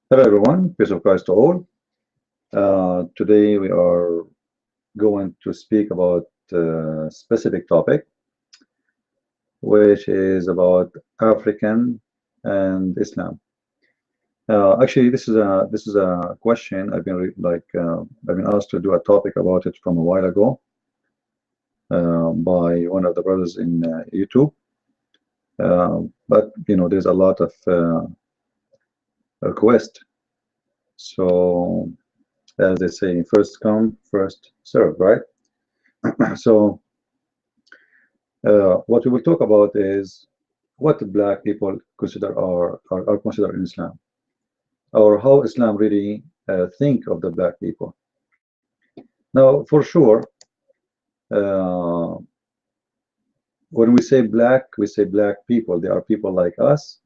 Hello everyone, peace of Christ to all. Today we are going to speak about a specific topic, which is about African and Islam. Actually, this is a question I've been I've been asked to do a topic about it from a while ago by one of the brothers in YouTube. But there's a lot of requests, so as they say, first come, first serve, right? So what we will talk about is what black people consider are considered in Islam, or how Islam really think of the black people. Now, for sure, uh, when we say black people. They are people like us,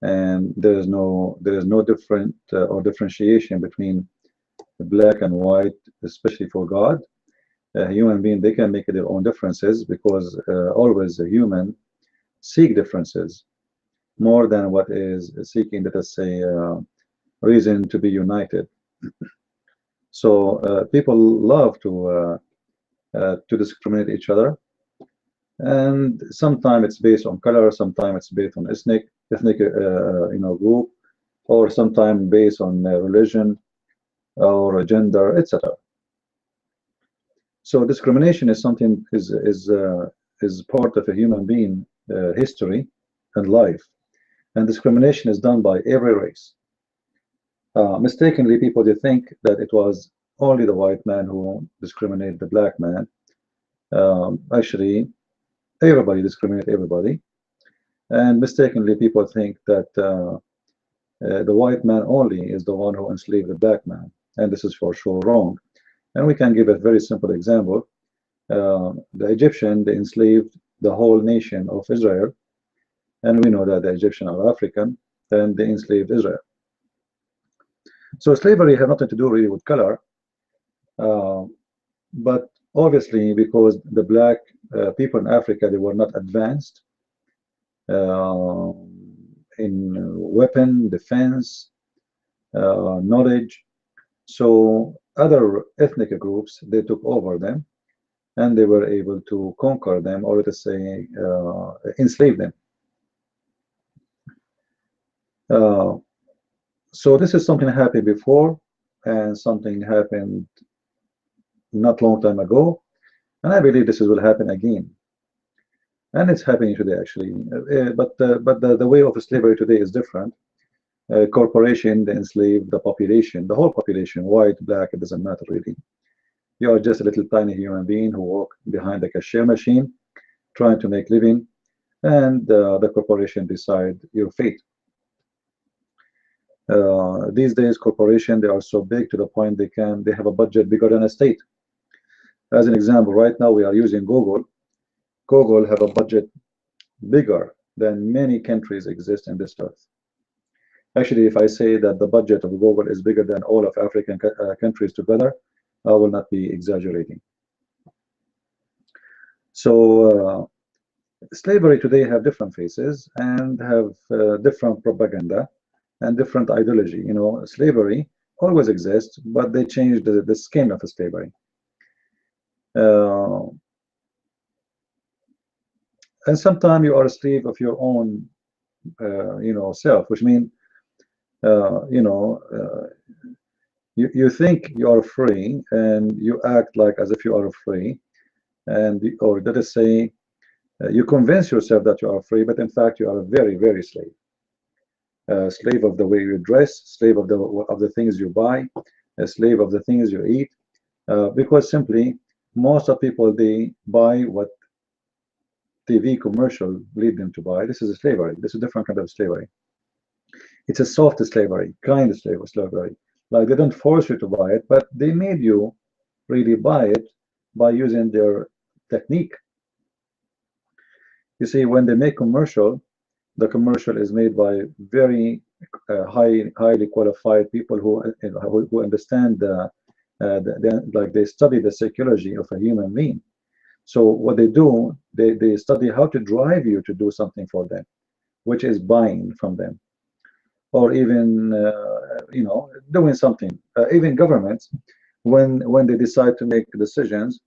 and there is no different or differentiation between black and white, especially for God. A human being, they can make their own differences, because always a human seek differences more than what is seeking, let us say, reason to be united. So people love to discriminate each other, and sometimes it's based on color, sometimes it's based on ethnic group, or sometimes based on religion or gender, etc. So discrimination is something is part of a human being history and life, and discrimination is done by every race. Mistakenly, people, they think that it was only the white man who discriminated the black man. Actually, everybody discriminates everybody, and mistakenly people think that the white man only is the one who enslaved the black man, and this is for sure wrong. And we can give a very simple example. The Egyptian, they enslaved the whole nation of Israel, and we know that the Egyptian are African, and they enslaved Israel. So slavery had nothing to do really with color, but obviously because the black people in Africa, they were not advanced in weapon defense knowledge, so other ethnic groups, they took over them, and they were able to conquer them, or let us say enslave them. So this is something happened before, and something happened not long time ago, and I believe this will happen again, and it's happening today actually. But the way of slavery today is different. Corporation, they enslave the population, the whole population, white, black, it doesn't matter really. You are just a little tiny human being who walk behind the cashier machine trying to make living, and the corporation decide your fate. These days, corporation, they are so big to the point they have a budget bigger than a state. As an example, right now we are using Google. Google have a budget bigger than many countries exist in this earth. Actually, if I say that the budget of Google is bigger than all of African countries together, I will not be exaggerating. So slavery today have different faces and have different propaganda and different ideology. Slavery always exists, but they changed the skin of slavery. And sometimes you are a slave of your own, self, which means, you think you are free, and you act like as if you are free, or let us say, you convince yourself that you are free, but in fact you are a very, very slave. Slave of the way you dress, slave of the things you buy, a slave of the things you eat, because simply most of people, they buy what TV commercial lead them to buy. This is a slavery. This is a different kind of slavery. It's a soft slavery, kind of slavery. Like, they don't force you to buy it, but they made you really buy it by using their technique. You see, when they make commercial, the commercial is made by very highly qualified people who understand like they study the psychology of a human being. So what they do, they study how to drive you to do something for them, which is buying from them. or even doing something. Even governments, when they decide to make decisions,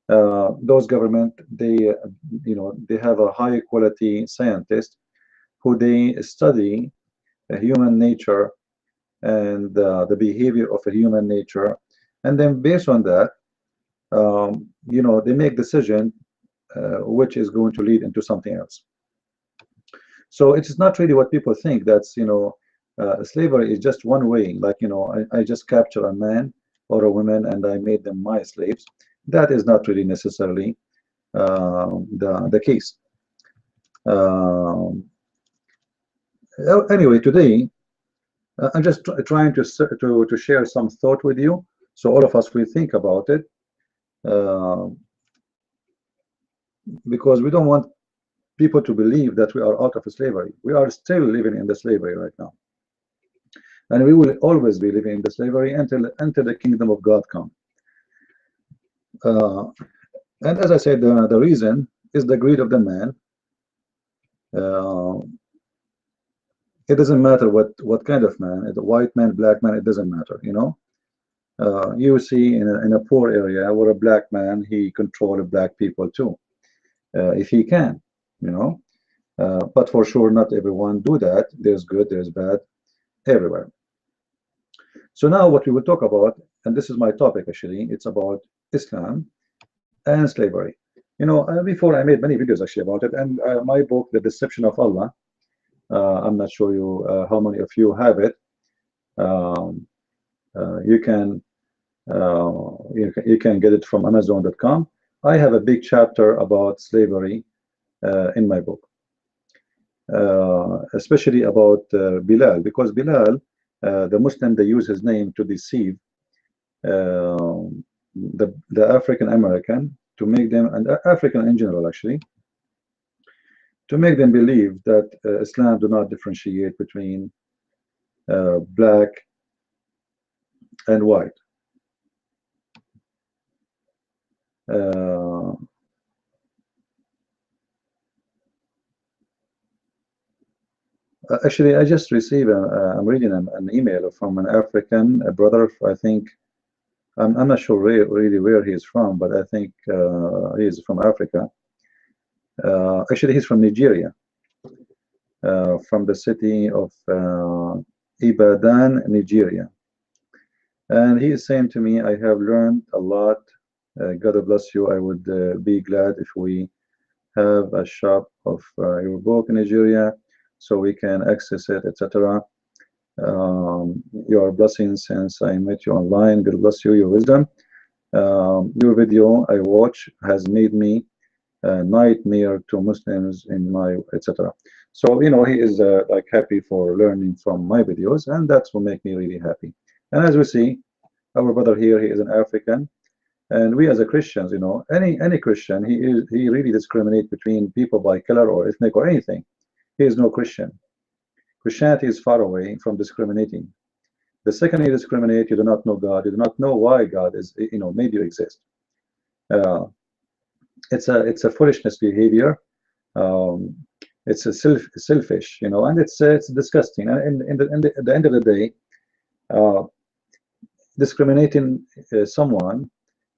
those government, they have a high quality scientist who they study human nature and the behavior of a human nature, and then based on that, they make decision which is going to lead into something else. So it's not really what people think. That's slavery is just one way. Like I just capture a man or a woman and I made them my slaves. That is not really necessarily the case. Anyway, today I'm just trying to share some thought with you, so all of us will think about it, because we don't want people to believe that we are out of slavery. We are still living in the slavery right now, and we will always be living in the slavery until the kingdom of God comes. And as I said, the reason is the greed of the man. It doesn't matter what kind of man, a white man, black man, it doesn't matter. You see in a poor area where a black man, he control black people too, if he can, but for sure not everyone do that. There's good, there's bad everywhere. So now what we will talk about, and this is my topic actually, it's about Islam and slavery. Before I made many videos actually about it, and my book, The Deception of Allah, I'm not sure how many of you have it. You can get it from Amazon.com. I have a big chapter about slavery in my book, especially about Bilal, because Bilal, the Muslim, they use his name to deceive the African American, to make them, and African in general actually, to make them believe that Islam do not differentiate between black and white. Actually, I just received I'm reading an email from an African brother. I think I'm not sure really where he is from, but I think he is from Africa. Actually, he's from Nigeria, from the city of Ibadan, Nigeria. And he is saying to me, I have learned a lot. God bless you. I would be glad if we have a shop of your book in Nigeria so we can access it, etc. Your blessings since I met you online. God bless you, your wisdom. Your video I watch has made me a nightmare to Muslims in my, etc. So he is like happy for learning from my videos, and that will make me really happy. And as we see, our brother here, he is an African, and we as a Christians, any Christian, he really discriminates between people by color or ethnic or anything. He is no Christian. Christianity is far away from discriminating. The second you discriminate, you do not know God. You do not know why God is, made you exist. It's a foolishness behavior. It's a selfish, and it's disgusting. And at the end of the day, discriminating someone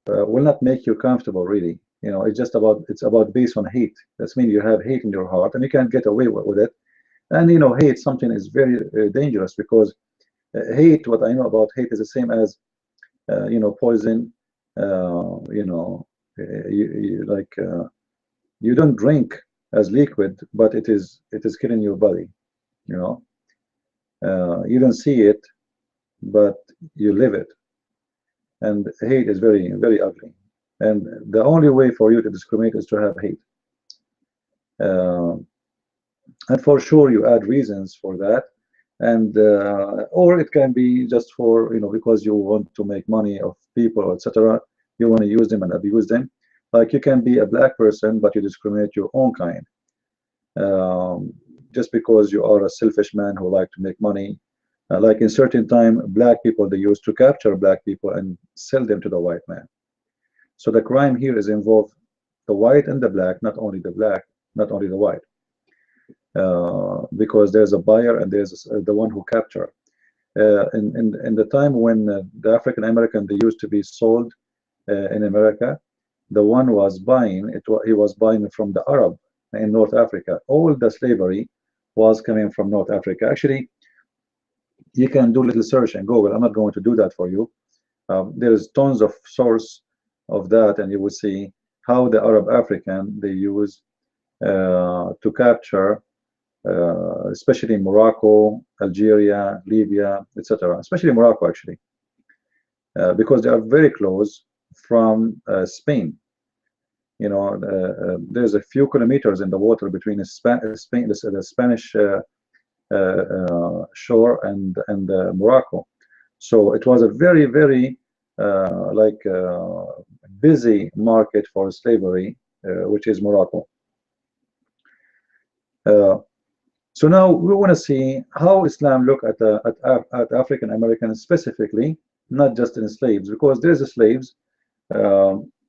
will not make you comfortable, really. It's about based on hate. That means you have hate in your heart, and you can't get away with it. And hate something is very dangerous, because hate, what I know about hate, is the same as poison. You don't drink as liquid, but it is killing your body. You don't see it, but you live it. And hate is very, very ugly. And the only way for you to discriminate is to have hate. And for sure, you add reasons for that, and or it can be just for because you want to make money of people, etc. You want to use them and abuse them. Like you can be a black person, but you discriminate your own kind, just because you are a selfish man who like to make money. Like in certain time, black people, they used to capture black people and sell them to the white man. So the crime here is involved the white and the black, not only the black, not only the white. because there's a buyer and there's the one who capture. In the time when the African American, they used to be sold in America, the one was buying it. He was buying from the Arab in North Africa. All the slavery was coming from North Africa. Actually, you can do a little search and Google. I'm not going to do that for you. There's tons of source of that, and you will see how the Arab African they use to capture, especially Morocco, Algeria, Libya, etc. Especially Morocco, actually, because they are very close from Spain. You know, there's a few kilometers in the water between Spain, the Spanish shore and Morocco. So it was a very, very busy market for slavery, which is Morocco. So now we want to see how Islam look at African Americans specifically, not just in slaves, because there's slaves.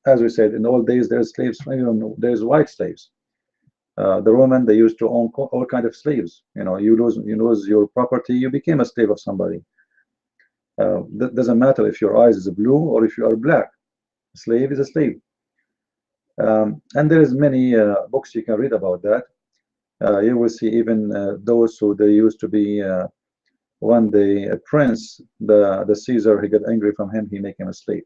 As we said, in the old days, there's slaves, even there's white slaves. The Roman, they used to own all kind of slaves. You know, you lose your property, you became a slave of somebody. That doesn't matter if your eyes is blue or if you are black. A slave is a slave. And there is many books you can read about that. You will see even those who they used to be one day a prince, the Caesar, he got angry from him, he make him a slave.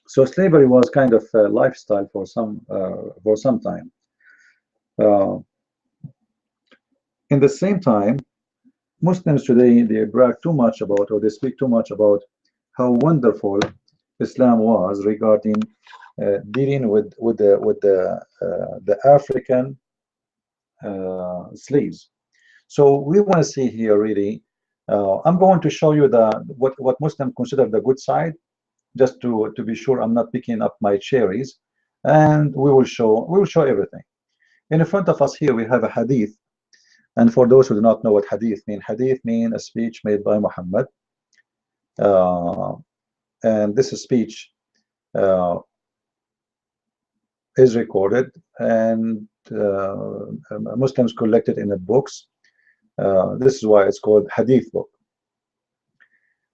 So slavery was kind of a lifestyle for some time. In the same time, Muslims today, they brag too much about, or they speak too much about how wonderful Islam was regarding dealing with the African slaves. So we want to see here really. I'm going to show you what Muslims consider the good side, just to be sure I'm not picking up my cherries, and we will show everything. In front of us here we have a hadith, and for those who do not know what hadith mean a speech made by Muhammad, and this speech is recorded, and Muslims collect it in the books. This is why it's called hadith book.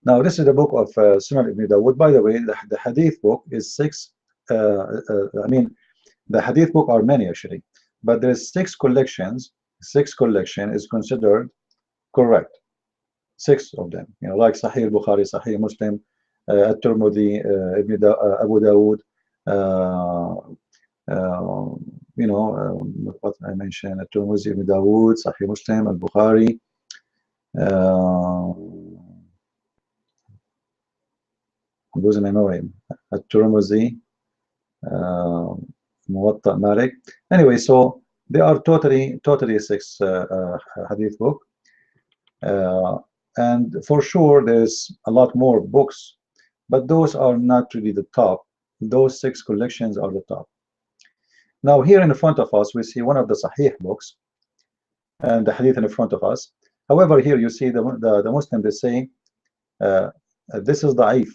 Now, this is the book of Sunan Ibn Dawud. By the way, the hadith book is six. I mean, the hadith book are many actually, but there's six collections. Six collection is considered correct. Six of them, you know, like Sahih Bukhari, Sahih Muslim, At-Tirmidhi, Abu Dawud. You know, what I mentioned: At-Tirmidhi, Ibn Dawud, Sahih Muslim, Al-Bukhari. I'm losing my memory. At-Tirmidhi, Muwatta Malik. Anyway, so they are totally six hadith book, and for sure there's a lot more books, but those are not really the top. Those six collections are the top. Now here in front of us we see one of the Sahih books, and the hadith in front of us. However, here you see the Muslim, they say this is da'if.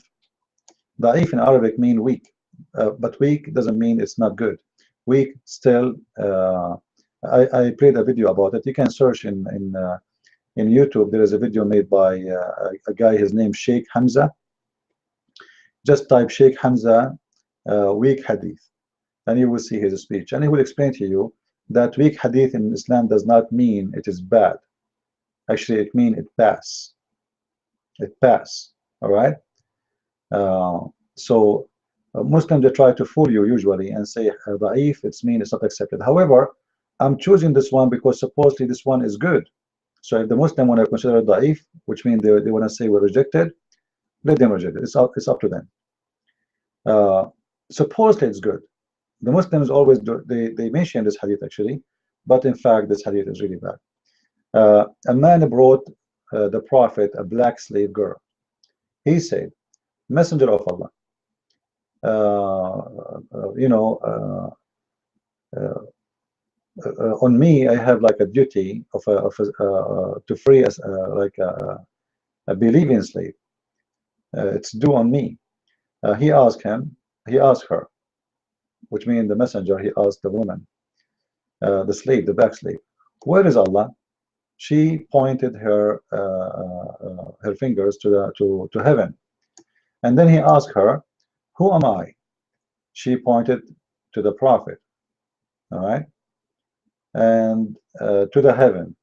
Da'if in Arabic mean weak, but weak doesn't mean it's not good. Weak still. I played a video about it. You can search in YouTube. There is a video made by a guy. His name Sheikh Hamza. Just type Sheikh Hamza weak hadith, and you will see his speech, and he will explain to you that weak hadith in Islam does not mean it is bad. Actually, it means it pass. It pass. All right. So Muslims, they try to fool you usually and say da'if, it's mean it's not accepted. However, I'm choosing this one because supposedly this one is good. So if the Muslim want to consider it da'if, which means they want to say we're rejected, let them reject it. It's up to them. Supposedly it's good. The Muslims always do, they mention this hadith actually, but in fact this hadith is really bad. A man brought the Prophet a black slave girl. He said, Messenger of Allah, you know, on me I have like a duty of to free as like a believing slave. It's due on me. He asked her, which means the messenger, he asked the woman, the slave, the black slave. Where is Allah? She pointed her her fingers to heaven, and then he asked her, "Who am I?" She pointed to the Prophet, all right, and to the heaven.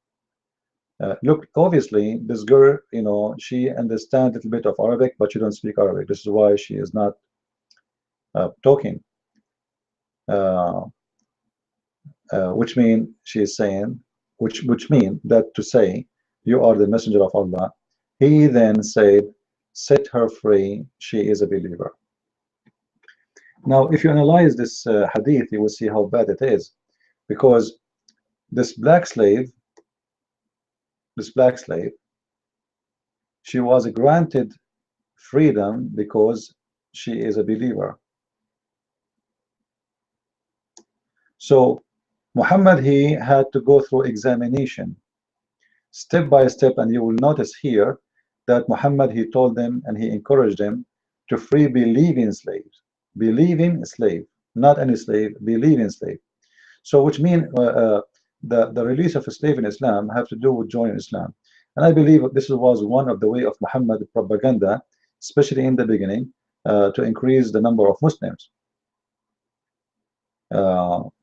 Look, obviously, this girl, you know, she understands a little bit of Arabic, but she don't speak Arabic. This is why she is not talking. Which mean she is saying, which mean that to say, you are the messenger of Allah. He then said, set her free. She is a believer. Now, if you analyze this hadith, you will see how bad it is, because this black slave, she was granted freedom because she is a believer. So Muhammad, he had to go through examination step by step, and you will notice here that Muhammad, he told them and he encouraged them to free believing slaves. Believing slave, not any slave, believing slave. So which means the release of a slave in Islam have to do with joining Islam. And I believe this was one of the way of Muhammad propaganda, especially in the beginning, to increase the number of Muslims.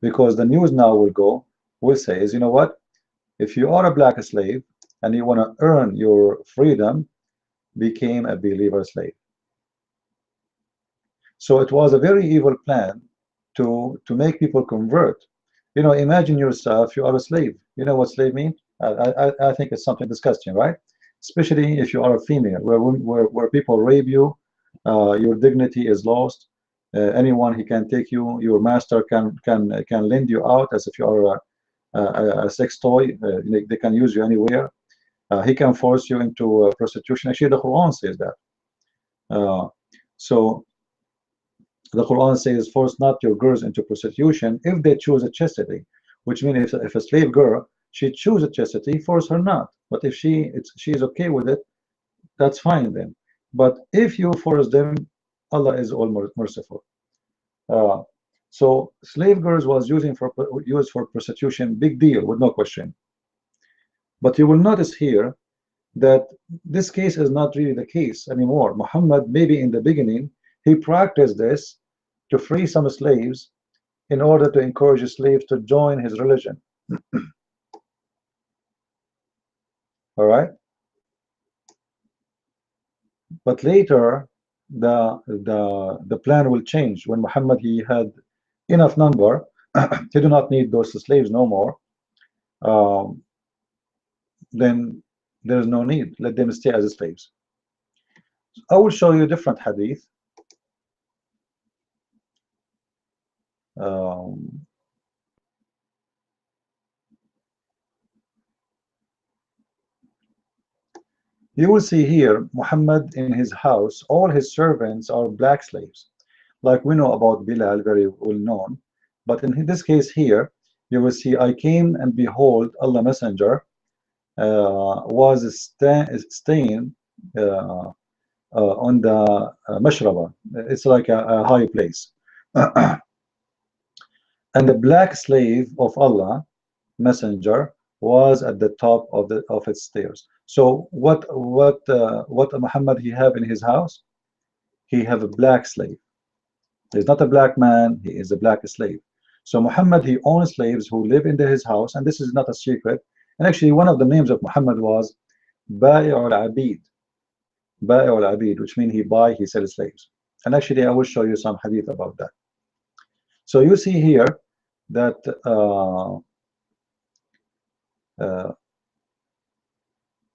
Because the news now will say is, you know what, if you are a black slave and you want to earn your freedom, became a believer slave. So it was a very evil plan to make people convert. You know, imagine yourself, you are a slave. You know what slave means? I think it's something disgusting, right? Especially if you are a female, where people rape you, your dignity is lost. Anyone he can take you, your master can lend you out as if you are a sex toy. They can use you anywhere. He can force you into prostitution. Actually, the Quran says that. So the Quran says, force not your girls into prostitution if they choose a chastity, which means if a slave girl, she chooses chastity, force her not. But if she is okay with it, that's fine then. But if you force them, Allah is all merciful. So slave girls was used for prostitution, big deal, with no question. But you will notice here that this case is not really the case anymore. Muhammad, maybe in the beginning, he practiced this to free some slaves in order to encourage slaves to join his religion. All right. But later, the plan will change when Muhammad, he had enough number. He do not need those slaves no more. Then there is no need. Let them stay as slaves. I will show you a different hadith. You will see here Muhammad in his house, all his servants are black slaves, like we know about Bilal, very well known. But in this case here, you will see, I came and behold, Allah Messenger was staying on the mashraba. It's like a high place. And the black slave of Allah Messenger was at the top of its stairs. So what Muhammad he have in his house? He have a black slave. He's not a black man, he is a black slave. So Muhammad, he owns slaves who live in his house, and this is not a secret. And actually one of the names of Muhammad was Ba'i'ul Abid. Ba'i'ul Abid, which means he sells slaves. And actually I will show you some hadith about that. So you see here that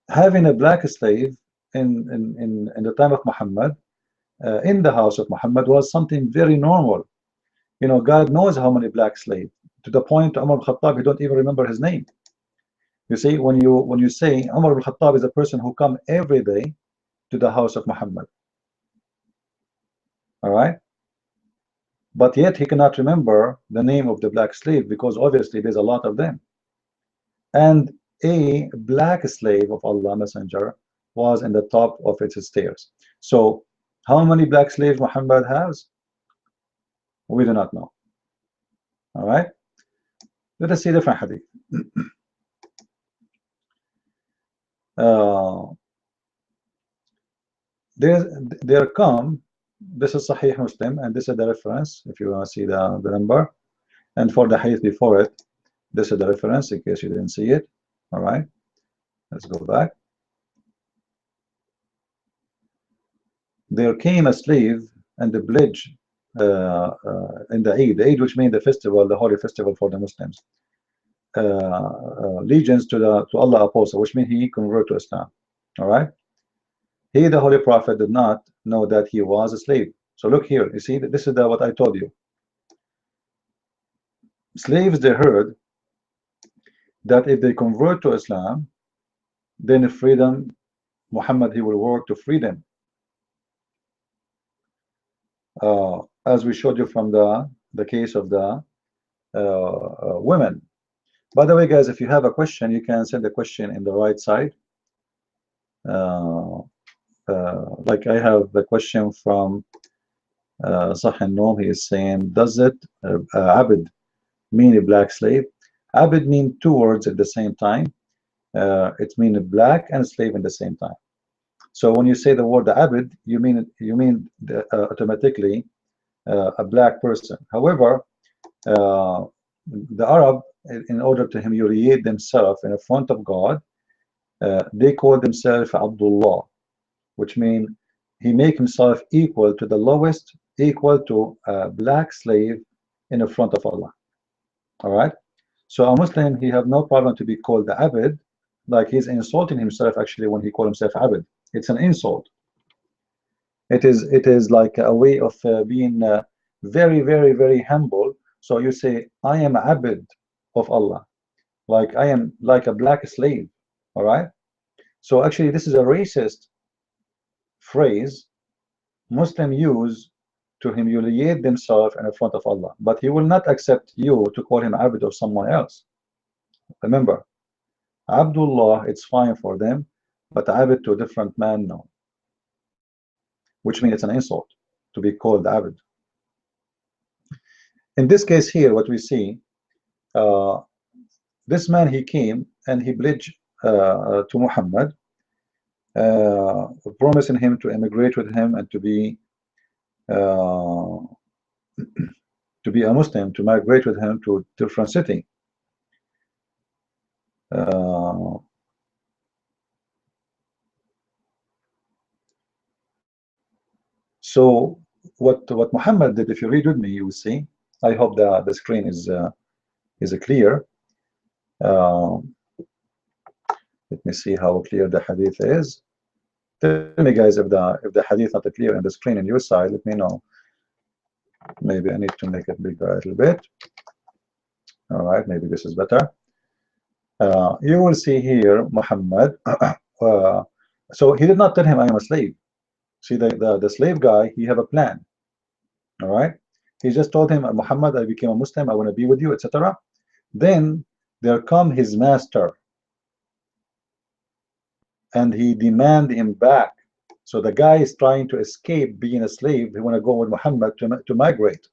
having a black slave in the time of Muhammad, in the house of Muhammad, was something very normal. You know, God knows how many black slaves, to the point Umar al-Khattab, you don't even remember his name. You see, when you say Umar al-Khattab is a person who come every day to the house of Muhammad, all right, but yet he cannot remember the name of the black slave, because obviously there's a lot of them. And a black slave of Allah Messenger was in the top of its stairs. So how many black slaves Muhammad has? We do not know. All right. Let us see different hadith. There come, this is Sahih Muslim, and this is the reference if you want to see the number, and for the hadith before it, this is the reference in case you didn't see it. All right, let's go back. There came a slave and the pledge in the Eid, which means the festival, the holy festival for the Muslims, allegiance to Allah apostle, which means he converted to Islam. All right, he, the Holy Prophet, did not know that he was a slave. So look here, you see, this is what I told you. Slaves, they heard that if they convert to Islam, then freedom, Muhammad, he will work to free them. As we showed you from the case of the women. By the way, guys, if you have a question, you can send the question in the right side. Like I have the question from Sah Noam. He is saying, does it Abid mean a black slave? Abid mean two words at the same time. It means black and slave at the same time. So when you say the word Abid, you mean automatically a black person. However, the Arab, in order to humiliate themselves in front of God, they call themselves Abdullah, which means he make himself equal to the lowest, equal to a black slave in front of Allah. All right. So a Muslim, he have no problem to be called the Abid, like he's insulting himself actually when he call himself Abid. It's an insult. It is like a way of being very, very, very humble. So you say, I am Abid of Allah, like I am like a black slave. All right. So actually, this is a racist phrase Muslims use to humiliate themselves in front of Allah. But he will not accept you to call him Abid of someone else. Remember, Abdullah, it's fine for them, but Abid to a different man, no. Which means it's an insult to be called Abid. In this case here, what we see, this man, he came and he pledged to Muhammad, promising him to emigrate with him and to be a Muslim, to migrate with him to a different city. So what Muhammad did, if you read with me, you will see. I hope that the screen is clear. Let me see how clear the hadith is. Tell me, guys, if the hadith not clear on the screen on your side. Let me know. Maybe I need to make it bigger a little bit. All right, maybe this is better. You will see here Muhammad. So he did not tell him I am a slave. See, the slave guy, he have a plan. All right, he just told him, Muhammad, I became a Muslim, I want to be with you, etc. Then there come his master, and he demand him back. So the guy is trying to escape being a slave. He want to go with Muhammad to migrate.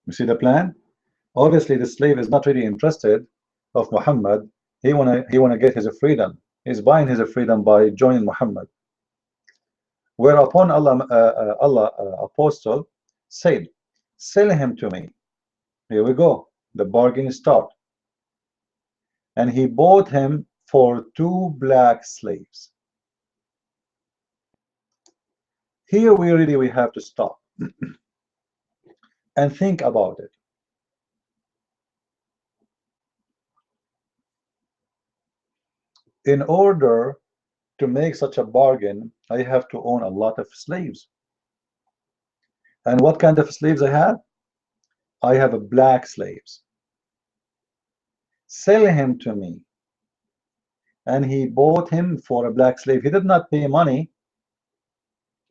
You see the plan? Obviously, the slave is not really interested of Muhammad. He wanna get his freedom. He's buying his freedom by joining Muhammad. Whereupon Allah apostle said, sell him to me. Here we go. The bargain start. And he bought him for 2 black slaves. Here we have to stop and think about it. In order to make such a bargain, I have to own a lot of slaves. And what kind of slaves I have? I have black slaves. Sell him to me. And he bought him for a black slave. He did not pay money.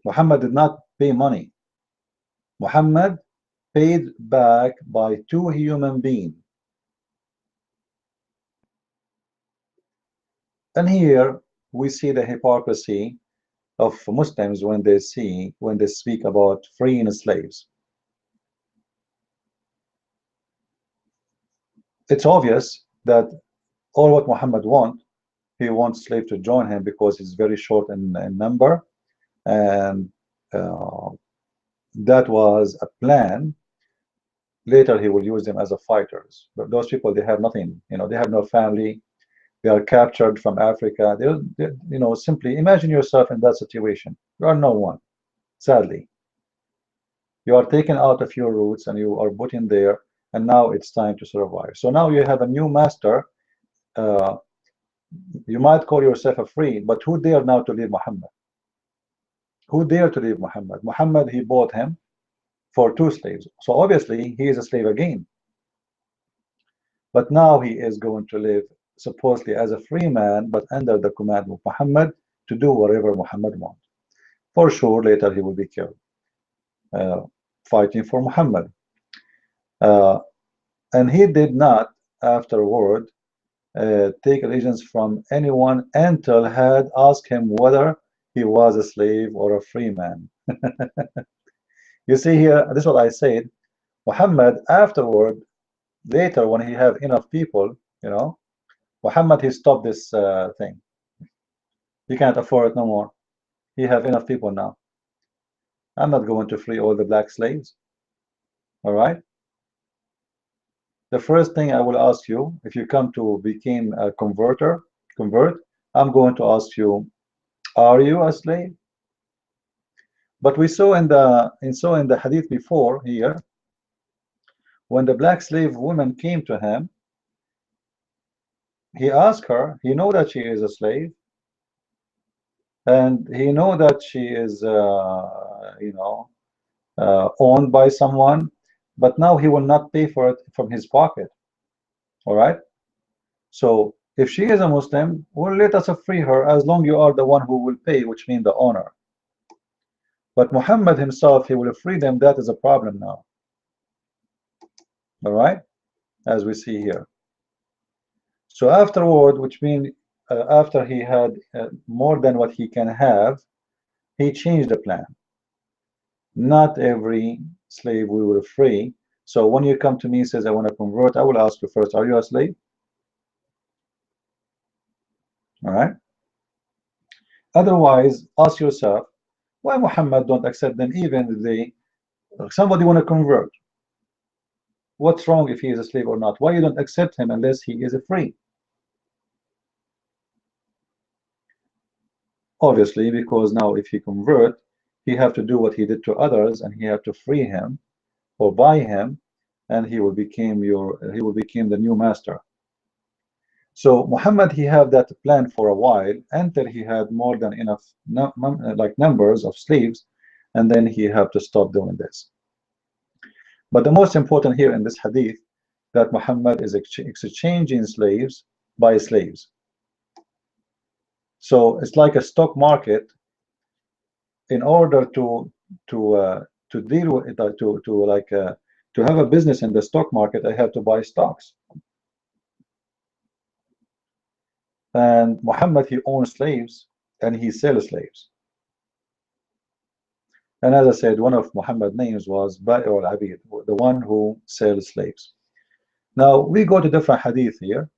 Muhammad did not pay money. Muhammad paid back by 2 human beings. And here we see the hypocrisy of Muslims when they speak about freeing slaves. it's obvious that all what Muhammad wants, he wants slave to join him because he's very short in number, and uh, that was a plan. Later he will use them as a fighters, but those people, they have nothing, you know, they have no family, they are captured from Africa. They you know, simply imagine yourself in that situation. You are no one, sadly. You are taken out of your roots and you are put in there, and now it's time to survive. So now you have a new master. uh, you might call yourself a free, but who dare now to leave Muhammad? Who dare to leave Muhammad? Muhammad, he bought him for 2 slaves, so obviously he is a slave again. But now he is going to live supposedly as a free man, but under the command of Muhammad, to do whatever Muhammad wants. For sure, later he will be killed, uh, fighting for Muhammad. Uh, and he did not, afterward, take allegiance from anyone until had asked him whether he was a slave or a free man. You see here, this is what I said. Muhammad, afterward, later, when he have enough people, you know, Muhammad, he stopped this thing. He can't afford it no more. He have enough people now. I'm not going to free all the black slaves. All right. The first thing I will ask you, if you come to become a convert, I'm going to ask you, are you a slave? But we saw in the hadith before here, when the black slave woman came to him, he asked her, he know that she is a slave, and he know that she is you know, owned by someone, but now he will not pay for it from his pocket. All right. So if she is a Muslim, well, let us free her, as long you are the one who will pay, which means the owner. But Muhammad himself, he will free them. That is a problem now. All right, as we see here. So afterward, which means after he had more than what he can have, he changed the plan. Not every slave we will free. So when you come to me and says, I want to convert, I will ask you first, are you a slave? All right. Otherwise, ask yourself, why Muhammad don't accept them even if they, somebody want to convert? What's wrong if he is a slave or not? Why you don't accept him unless he is a free? Obviously, because now if he convert, he have to do what he did to others, and he have to free him or buy him, and he will become the new master. So Muhammad, he had that plan for a while until he had more than enough like numbers of slaves, and then he had to stop doing this. But the most important here in this hadith, that Muhammad is exchanging slaves by slaves. So it's like a stock market. In order to deal with it, to have a business in the stock market, I have to buy stocks. And Muhammad, he owns slaves and he sells slaves. And as I said, one of Muhammad's names was Ba'i al-Abid, the one who sells slaves. Now we go to different hadith here.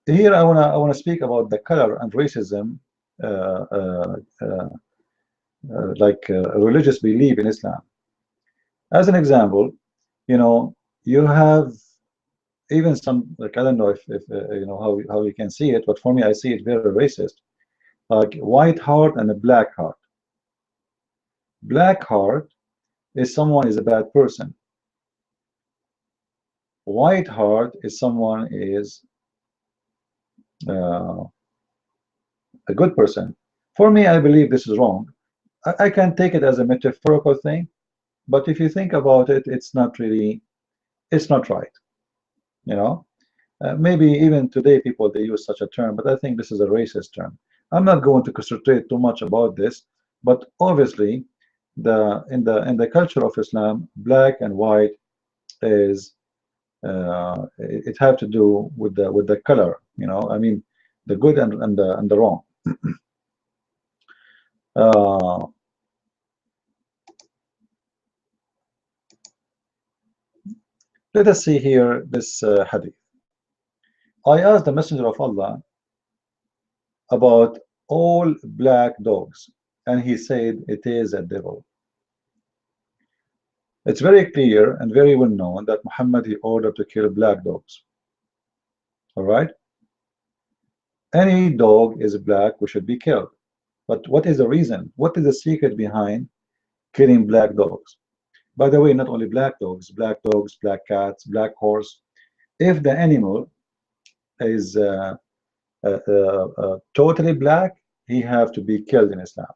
Here I wanna speak about the color and racism, religious belief in Islam. As an example, you know, you have even some, like, I don't know if you know how you can see it, but for me, I see it very racist, like white heart and a black heart. Black heart is someone is a bad person. White heart is someone is a good person. For me, I believe this is wrong. I can take it as a metaphorical thing, but if you think about it, it's not really, it's not right. You know, maybe even today people, they use such a term, but I think this is a racist term. I'm not going to concentrate too much about this, but obviously in the culture of Islam, black and white is it have to do with the color, you know, I mean the good and the wrong. Uh, let us see here this hadith. I asked the Messenger of Allah about all black dogs, and he said it is a devil. It's very clear and very well known that Muhammad, he ordered to kill black dogs. All right, any dog is black, we should be killed. But what is the reason? What is the secret behind killing black dogs? By the way, not only black dogs, black cats, black horse. If the animal is totally black, he have to be killed in Islam.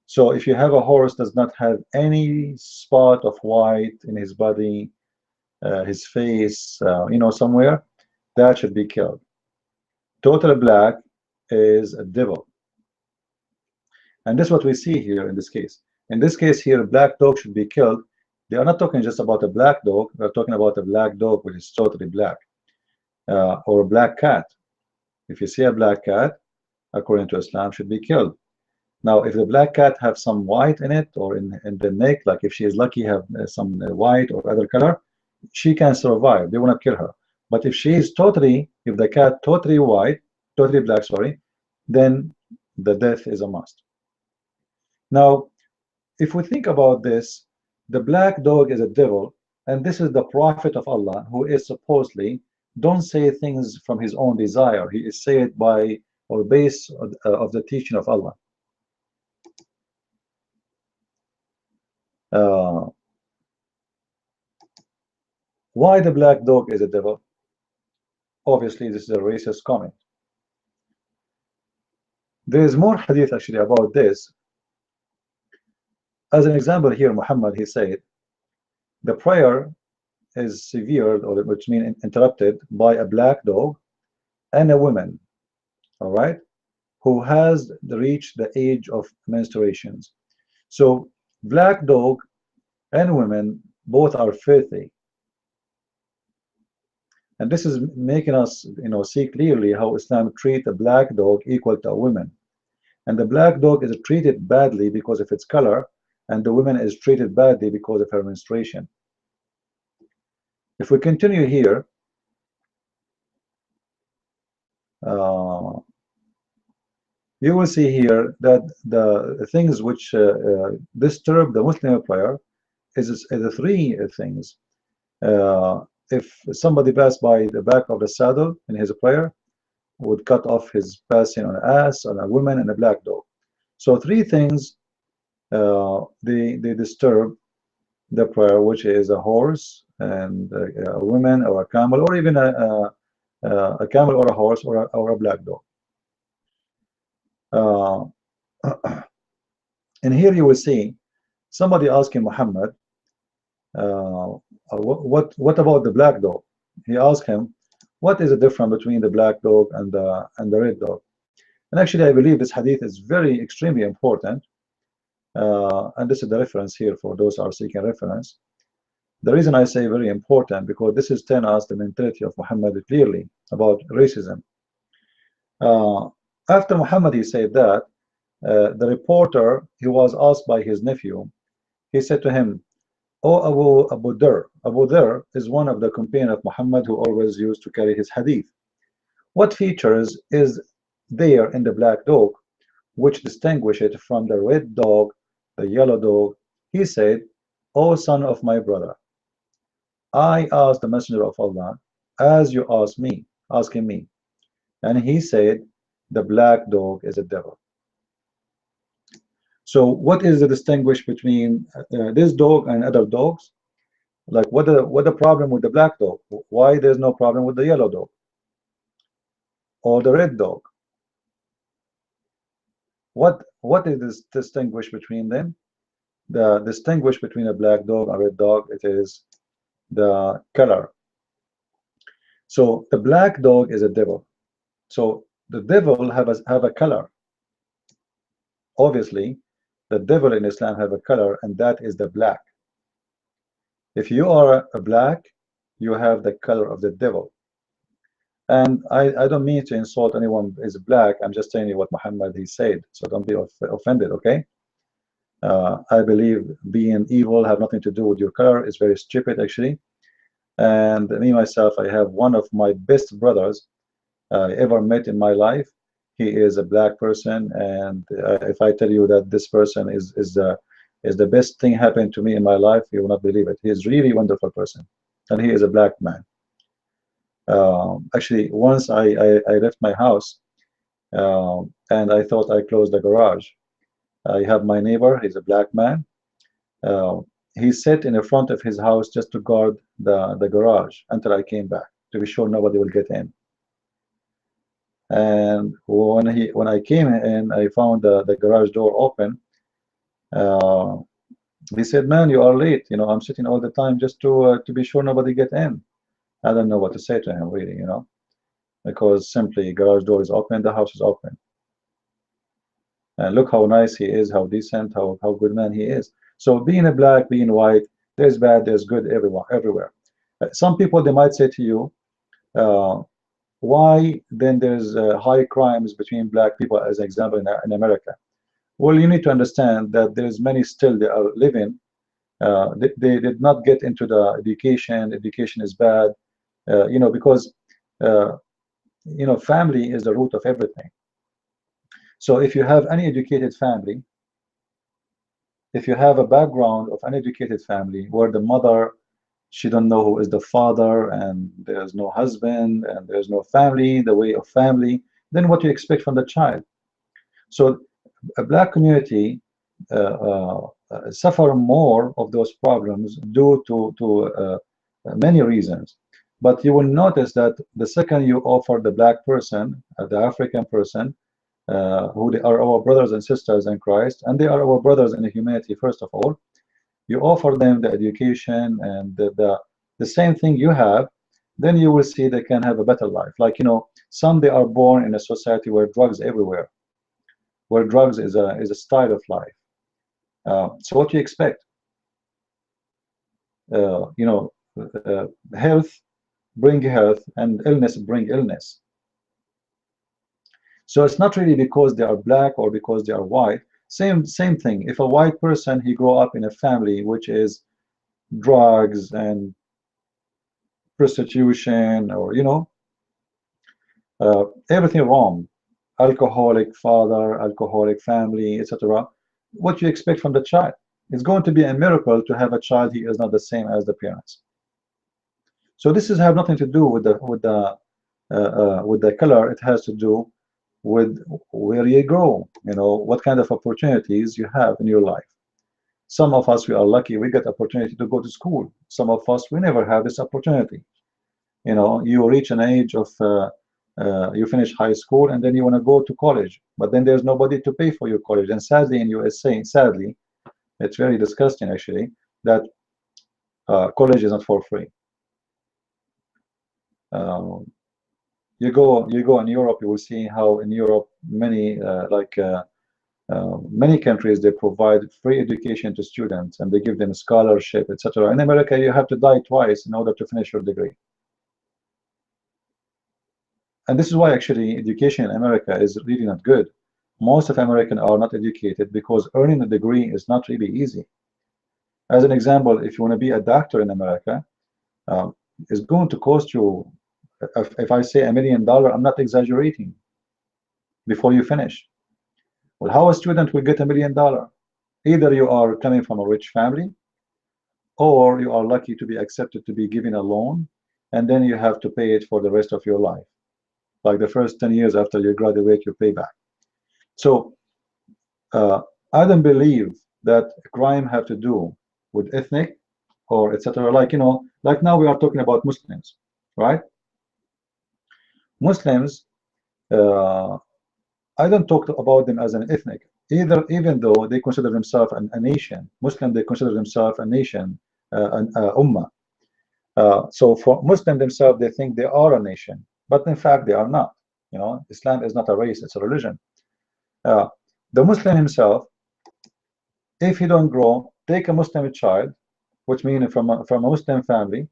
So if you have a horse does not have any spot of white in his body, his face, you know, somewhere, that should be killed. Totally black is a devil. And this is what we see here in this case. In this case here, black dog should be killed. They are not talking just about a black dog. They're talking about a black dog which is totally black, or a black cat. If you see a black cat, according to Islam, should be killed. Now, if the black cat have some white in it, or in the neck, like if she is lucky, have some white or other color, she can survive. They will not kill her. But if she is totally, if the cat totally white, totally black, sorry, then the death is a must. Now, if we think about this, the black dog is a devil, and this is the prophet of Allah, who is supposedly don't say things from his own desire. He is said by or base of the teaching of Allah. Why the black dog is a devil? Obviously, this is a racist comment. There is more hadith actually about this. As an example here, Muhammad, he said, the prayer is severed, or which means interrupted, by a black dog and a woman, all right, who has reached the age of menstruations. So black dog and women both are filthy. And this is making us, you know, see clearly how Islam treats a black dog equal to a woman. And the black dog is treated badly because of its color, and the woman is treated badly because of her menstruation. If we continue here, you will see here that the things which disturb the Muslim prayer is the three things. If somebody passed by the back of the saddle in his prayer, would cut off his passing on an ass, on a woman, and a black dog. So three things they disturb the prayer, which is a horse and a woman or a camel, or even a camel or a horse or a black dog. And here you will see somebody asking Muhammad, what about the black dog? He asked him, what is the difference between the black dog and the red dog? And actually, I believe this hadith is very extremely important. And this is the reference here for those who are seeking reference. The reason I say very important, because this is telling us the mentality of Muhammad clearly about racism. After Muhammad he said that, the reporter, he was asked by his nephew, he said to him, "Oh, Abu Dharr." Abu Dharr is one of the companions of Muhammad who always used to carry his hadith. What features is there in the black dog which distinguish it from the red dog, the yellow dog? He said, "O son of my brother, I asked the Messenger of Allah as you asking me, and he said, the black dog is a devil." So what is the distinguish between this dog and other dogs? Like what the problem with the black dog? Why there's no problem with the yellow dog or the red dog? What is this distinguish between them? The distinguish between a black dog and a red dog, it is the color. So the black dog is a devil. So the devil have a color. Obviously, the devil in Islam have a color, and that is the black. If you are a black, you have the color of the devil. And I don't mean to insult anyone who is black. I'm just telling you what Muhammad he said. So don't be offended, okay? I believe being evil have nothing to do with your color. It's very stupid, actually. And me myself, I have one of my best brothers I ever met in my life. He is a black person, and if I tell you that this person is the best thing happened to me in my life, you will not believe it. He is really a wonderful person, and he is a black man. Actually, once I left my house, and I thought I closed the garage. I have my neighbor. He's a black man. Uh, he sat in the front of his house just to guard the garage until I came back to be sure nobody will get in. And when I came in, I found the garage door open. Uh, he said, "Man, you are late. You know, I'm sitting all the time just to be sure nobody get in." I don't know what to say to him, really, you know, because simply garage door is open, the house is open. And look how nice he is, how decent, how good man he is. So being a black, being white, there's bad, there's good everywhere. Some people, they might say to you, why then there's high crimes between black people, as an example, in America? Well, you need to understand that there's many still they are living. They did not get into the education. Education is bad, you know, because you know, family is the root of everything. So if you have any educated family, if you have a background of an educated family where the mother, she don't know who is the father, and there's no husband, and there's no family, the way of family, then what do you expect from the child? So a black community suffer more of those problems due to many reasons. But you will notice that the second you offer the black person, the African person, who they are our brothers and sisters in Christ, and they are our brothers in humanity, first of all, you offer them the education and the same thing you have, then you will see they can have a better life. Like, you know, some they are born in a society where drugs everywhere, where drugs is a style of life. So what do you expect? You know, health bring health, and illness bring illness. So it's not really because they are black or because they are white. Same thing. If a white person, he grow up in a family which is drugs and prostitution, or you know, everything wrong, alcoholic father, alcoholic family, etc. What do you expect from the child? It's going to be a miracle to have a child he is not the same as the parents. So this is have nothing to do with the color. It has to do with where you go, you know, what kind of opportunities you have in your life. Some of us, we are lucky, we get opportunity to go to school. Some of us, we never have this opportunity. You know, you reach an age of you finish high school and then you want to go to college, but then there's nobody to pay for your college. And sadly in USA, sadly, it's very disgusting actually, that college is not for free. You go in Europe, you will see how in Europe many many countries, they provide free education to students and they give them scholarship, etc. In America, you have to die twice in order to finish your degree. And this is why actually education in America is really not good. Most of Americans are not educated because earning a degree is not really easy. As an example, if you want to be a doctor in America, it's going to cost you, if I say $1 million, I'm not exaggerating, before you finish. Well, how a student will get $1 million? Either you are coming from a rich family, or you are lucky to be accepted to be given a loan, and then you have to pay it for the rest of your life. Like the first 10 years after you graduate, you pay back. So I don't believe that crime have to do with ethnic or etc. Like, you know, like now we are talking about Muslims, right? Muslims, I don't talk about them as an ethnic, even though they consider themselves a nation. Muslim, they consider themselves a nation, an ummah. So for Muslim themselves, they think they are a nation, but in fact they are not. You know, Islam is not a race; it's a religion. The Muslim himself, if he don't grow, take a Muslim child, which means from a Muslim family,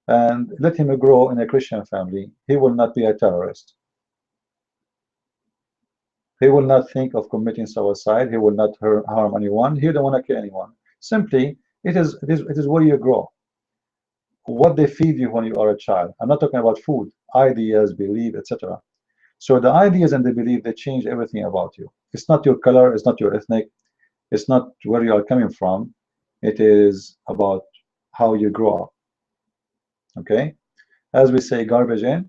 and let him grow in a Christian family. He will not be a terrorist. He will not think of committing suicide. He will not harm anyone. He don't want to kill anyone. Simply, it is where you grow. What they feed you when you are a child. I'm not talking about food, ideas, belief, etc. So the ideas and the belief, they change everything about you. It's not your color, it's not your ethnic, it's not where you are coming from. It is about how you grow up. Okay? As we say, garbage in,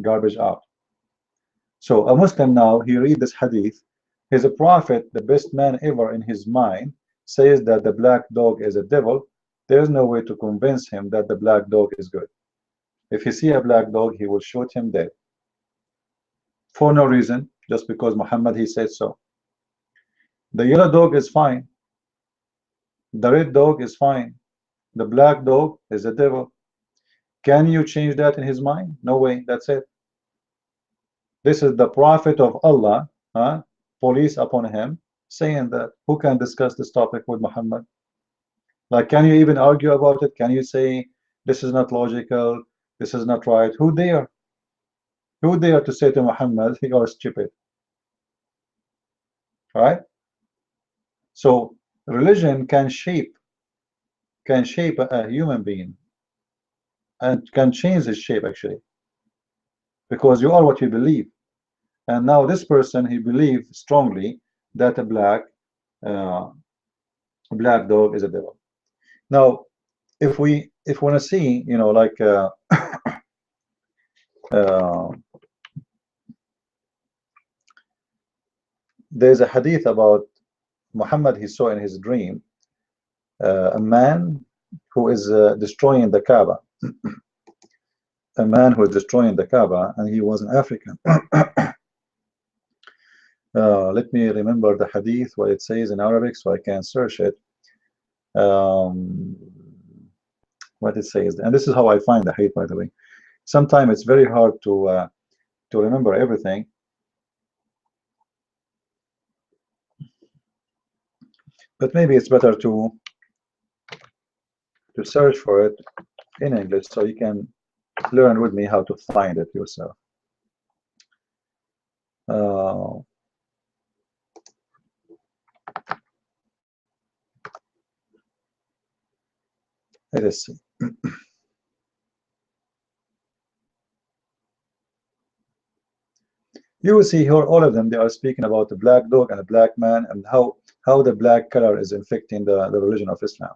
garbage out. So a Muslim now, he read this hadith. His prophet, the best man ever in his mind, says that the black dog is a devil. There's no way to convince him that the black dog is good. If he see a black dog, he will shoot him dead. For no reason, just because Muhammad, he said so. The yellow dog is fine. The red dog is fine. The black dog is a devil. Can you change that in his mind? No way. That's it. This is the prophet of Allah, police upon him, saying that. Who can discuss this topic with Muhammad? Like, can you even argue about it? Can you say this is not logical, this is not right? Who dare? Who dare to say to Muhammad, you are stupid? Right? So religion can shape a human being and can change his shape, actually, because you are what you believe. And now this person, he believes strongly that a black dog is a devil. Now, if we want to see, you know, like there's a hadith about Muhammad. He saw in his dream a man who is destroying the Kaaba. A man who is destroying the Kaaba, and he was an African. Let me remember the hadith, what it says in Arabic, so I can search it. What it says, and this is how I find the hadith, by the way. Sometimes it's very hard to remember everything. But maybe it's better to search for it in English, so you can learn with me how to find it yourself. Let us see. You will see here all of them, they are speaking about the black dog and a black man, and how the black color is infecting the religion of Islam.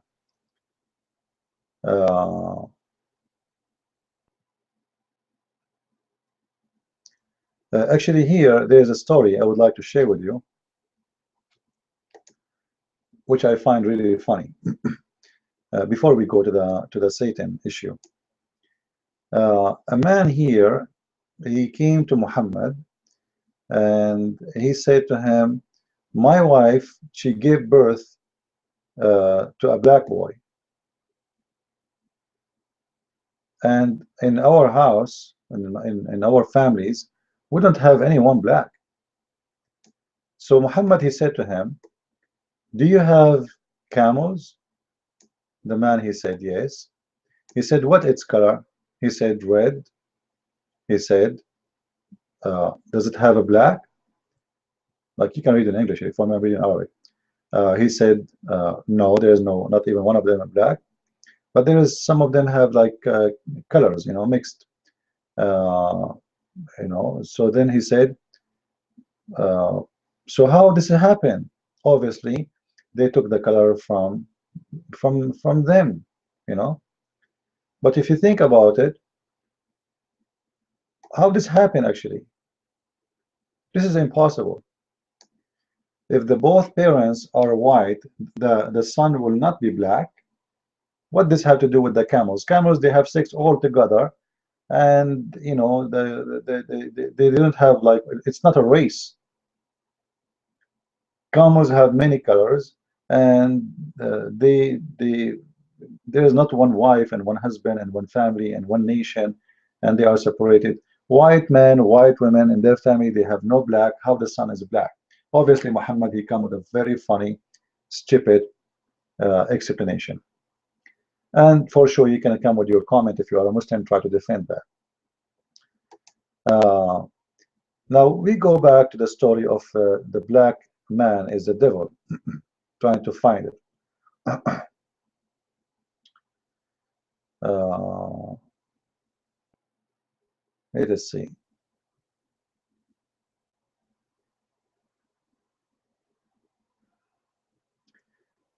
Actually, here there's a story I would like to share with you, which I find really funny. Before we go to the Satan issue, a man here, he came to Muhammad and he said to him, my wife, she gave birth to a black boy, and in our house, in our families, we don't have anyone black. So Muhammad, he said to him, do you have camels? The man, he said yes. He said, what its color? He said red. He said, does it have a black? Like, you can read in English if I'm reading Arabic. He said, no, there's not even one of them are black, but there is some of them have like colors, you know, mixed. You know, so then he said, so how does it happen? Obviously, they took the color from them, you know. But if you think about it, how does happen actually? This is impossible. If the both parents are white, the son will not be black. What does have to do with the camels? Camels, they have sex all together, and you know, they don't have, like, it's not a race. Camels have many colors, and there is not one wife and one husband and one family and one nation, and they are separated. White men, white women in their family, they have no black. How the son is black? Obviously, Muhammad, he come with a very funny, stupid explanation. And for sure, you can come with your comment if you are a Muslim, try to defend that. Now we go back to the story of the black man is the devil, trying to find it. Let us see.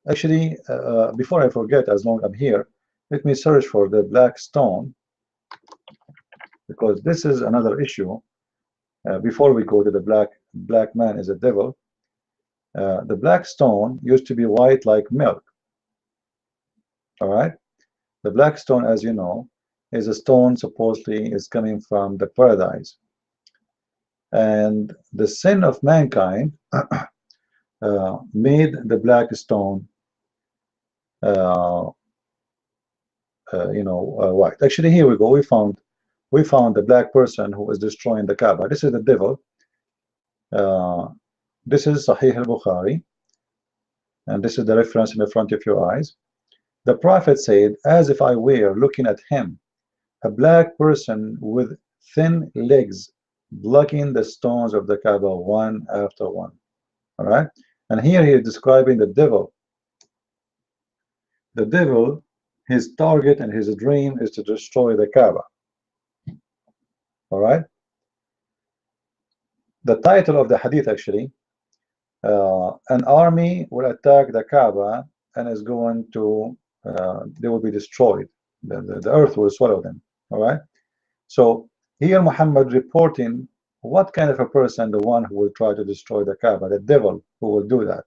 Actually, before I forget, as long as I'm here, let me search for the black stone, because this is another issue. Before we go to the black man is a devil, the black stone used to be white like milk. All right, the black stone, as you know, is a stone supposedly is coming from the paradise, and the sin of mankind made the black stone white. Actually, here we go. We found the black person who is destroying the Kaaba. This is the devil. This is Sahih al-Bukhari, and this is the reference in the front of your eyes. The Prophet said, as if I were looking at him, a black person with thin legs blocking the stones of the Kaaba one after one. All right, and here he is describing the devil. The devil, his target and his dream is to destroy the Kaaba. All right, the title of the hadith actually, an army will attack the Kaaba and is going to they will be destroyed. The earth will swallow them. All right, so here Muhammad reporting what kind of a person, the one who will try to destroy the Kaaba, the devil who will do that.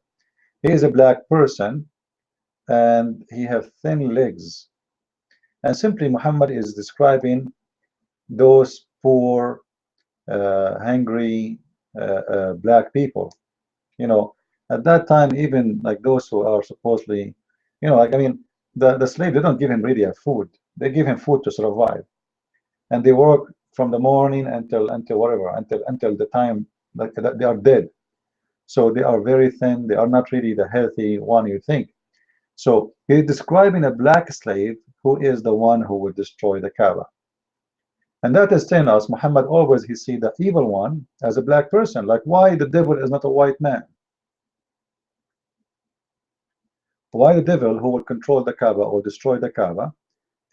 He is a black person and he have thin legs, and simply Muhammad is describing those poor hungry black people. At that time, even like those who are supposedly, like, I mean, the slave, they don't give him really a food, they give him food to survive, and they work from the morning until whatever, until the time like they are dead. So they are very thin, they are not really the healthy one you think. So he's describing a black slave who is the one who will destroy the Kaaba. And that is telling us Muhammad always he see the evil one as a black person. Like, why the devil is not a white man? Why the devil who will control the Kaaba or destroy the Kaaba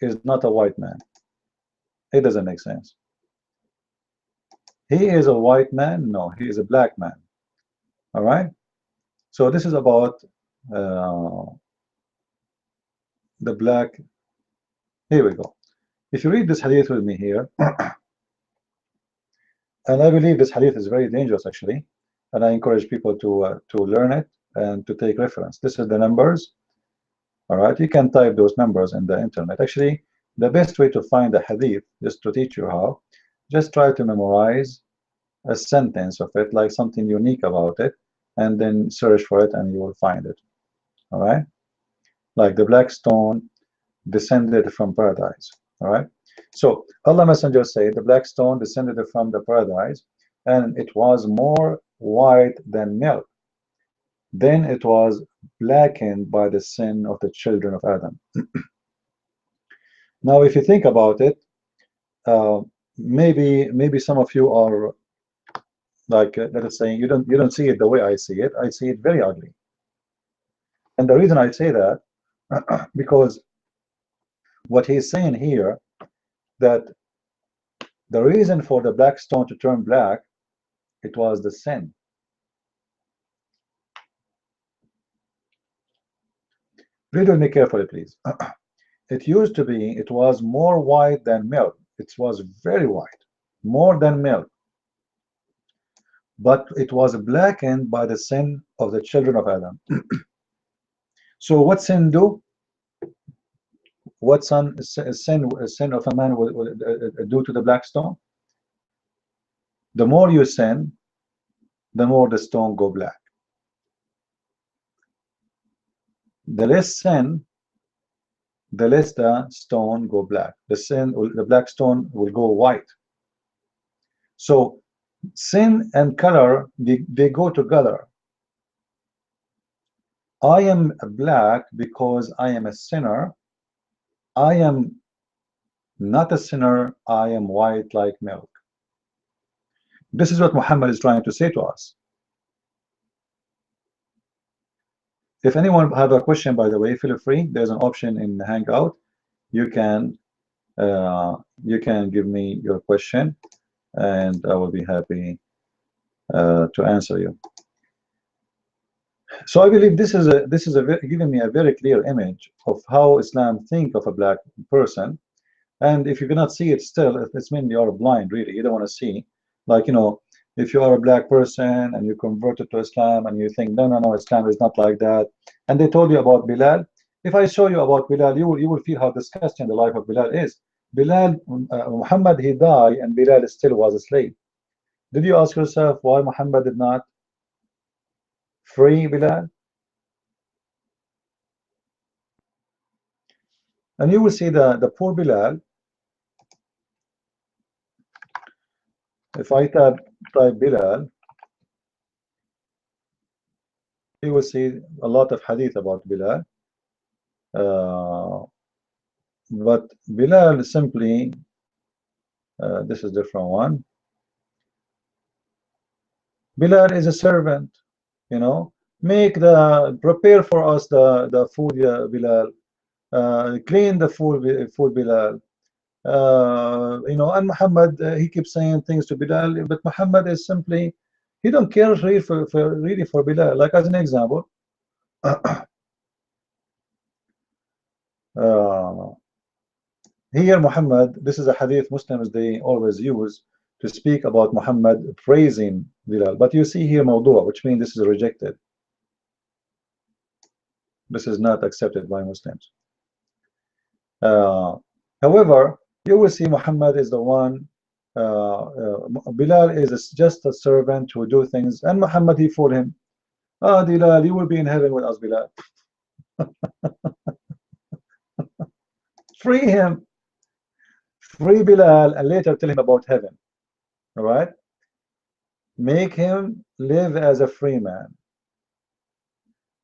is not a white man? It doesn't make sense. He is a white man? No, he is a black man. All right. So this is about the black. Here we go. If you read this hadith with me here, and I believe this hadith is very dangerous actually, and I encourage people to learn it and to take reference. This is the numbers. All right, you can type those numbers in the internet. Actually, the best way to find a hadith, just to teach you how, just try to memorize a sentence of it, like something unique about it, and then search for it and you will find it. All right, like the black stone descended from paradise. All right, so Allah Messenger said the black stone descended from the paradise and it was more white than milk. Then it was blackened by the sin of the children of Adam. Now if you think about it, maybe some of you are like let us say you don't see it the way I see it. I see it very ugly, and the reason I say that because what he's saying here, that the reason for the black stone to turn black, it was the sin. Read with me carefully, please. It used to be, it was more white than milk. It was very white, more than milk. But it was blackened by the sin of the children of Adam. So what sin do? What sin of a man will do to the black stone? The more you sin, the more the stone go black. The less sin, the less the stone go black. The black stone will go white. So sin and color, they go together. I am black because I am a sinner, I am not a sinner, I am white like milk. This is what Muhammad is trying to say to us. If anyone have a question, by the way, feel free. There's an option in Hangout. You can give me your question, and I will be happy to answer you. So I believe this is giving me a very clear image of how Islam think of a black person. And if you cannot see it still, it's mean you are blind, really. You don't want to see. Like, you know, if you are a black person and you converted to Islam and you think, no, Islam is not like that. And they told you about Bilal. If I show you about Bilal, you will feel how disgusting the life of Bilal is. Bilal, Muhammad, he died, and Bilal still was a slave. Did you ask yourself why Muhammad did not free Bilal? And you will see the poor Bilal. If I type Bilal, you will see a lot of hadith about Bilal. But Bilal simply, this is a different one. Bilal is a servant, you know. Prepare for us the food, Bilal. Clean the food, Bilal. You know, and Muhammad, he keeps saying things to Bilal, but Muhammad is simply, he don't care really for Bilal. Like, as an example, here Muhammad, this is a hadith Muslims they always use to speak about Muhammad praising Bilal, but you see here mawdu', which means this is rejected. This is not accepted by Muslims. However, you will see Muhammad is the one, Bilal is just a servant who do things, and Muhammad, he fooled him. Bilal, you will be in heaven with us, Bilal. Free him. Free Bilal and later tell him about heaven. All right? Make him live as a free man.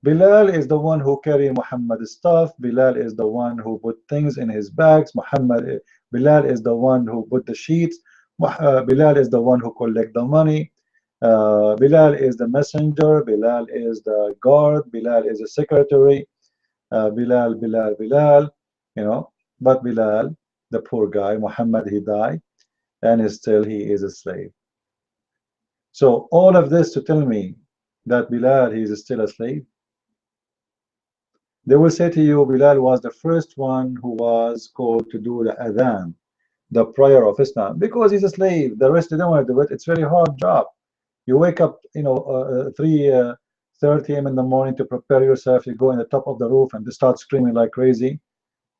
Bilal is the one who carry Muhammad's stuff. Bilal is the one who put things in his bags. Bilal is the one who put the sheets. Bilal is the one who collect the money. Bilal is the messenger. Bilal is the guard. Bilal is a secretary. Bilal, you know. But Bilal, the poor guy, Muhammad, he died, and still he is a slave. So all of this to tell me that Bilal, he is still a slave. They will say to you, Bilal was the first one who was called to do the adhan, the prayer of Islam, because he's a slave. The rest, they don't want to do it. It's a very hard job. You wake up, you know, 3:30 a.m. in the morning to prepare yourself. You go in the top of the roof and start screaming like crazy.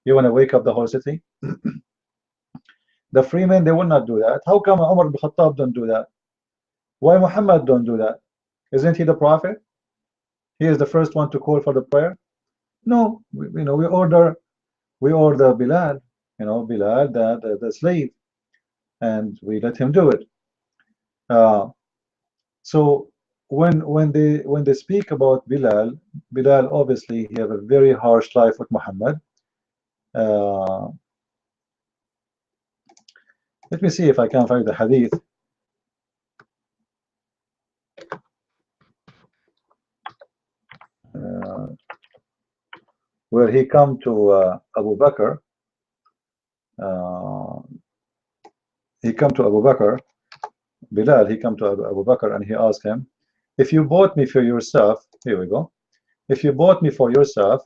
You want to wake up the whole city. The free men, they will not do that. How come Umar ibn Khattab don't do that? Why Muhammad don't do that? Isn't he the prophet? He is the first one to call for the prayer. No, you know, we order Bilal, you know, Bilal, the slave, and we let him do it. So when they speak about Bilal obviously he have a very harsh life with Muhammad. Let me see if I can find the hadith. Where he come to Abu Bakr. He come to Abu Bakr. Bilal, he come to Abu Bakr and he asked him, if you bought me for yourself, here we go. If you bought me for yourself,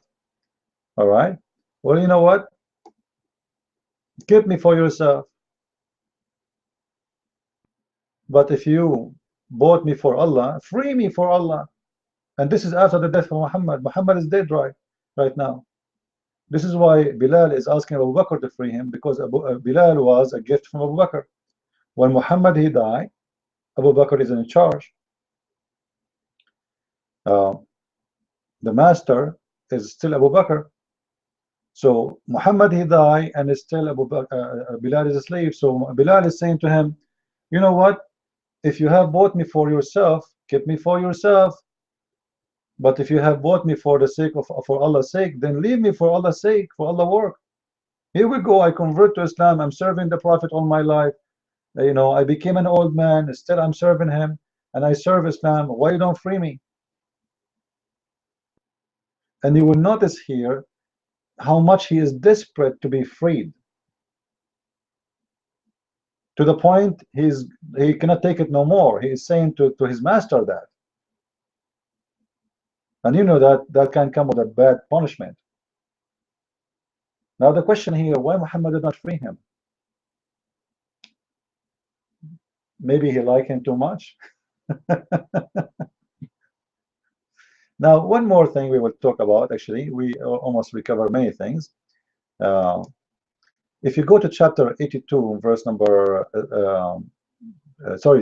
all right, well, you know what? Keep me for yourself. But if you bought me for Allah, free me for Allah. And this is after the death of Muhammad. Muhammad is dead right now. This is why Bilal is asking Abu Bakr to free him, because Bilal was a gift from Abu Bakr. When Muhammad he died, Abu Bakr is in charge. The master is still Abu Bakr. So Muhammad he died, and is still Bilal is a slave. So Bilal is saying to him, you know what? If you have bought me for yourself, keep me for yourself. But if you have bought me for the sake of, for Allah's sake, then leave me for Allah's sake, for Allah's work. Here we go, I convert to Islam, I'm serving the Prophet all my life, you know, I became an old man, still I'm serving him, and I serve Islam. Why you don't free me? And you will notice here how much he is desperate to be freed, to the point he cannot take it no more. He is saying to his master that. And you know that can come with a bad punishment. Now the question here, why Muhammad did not free him? Maybe he liked him too much. Now one more thing we will talk about, actually we almost recover many things. If you go to chapter 82 verse number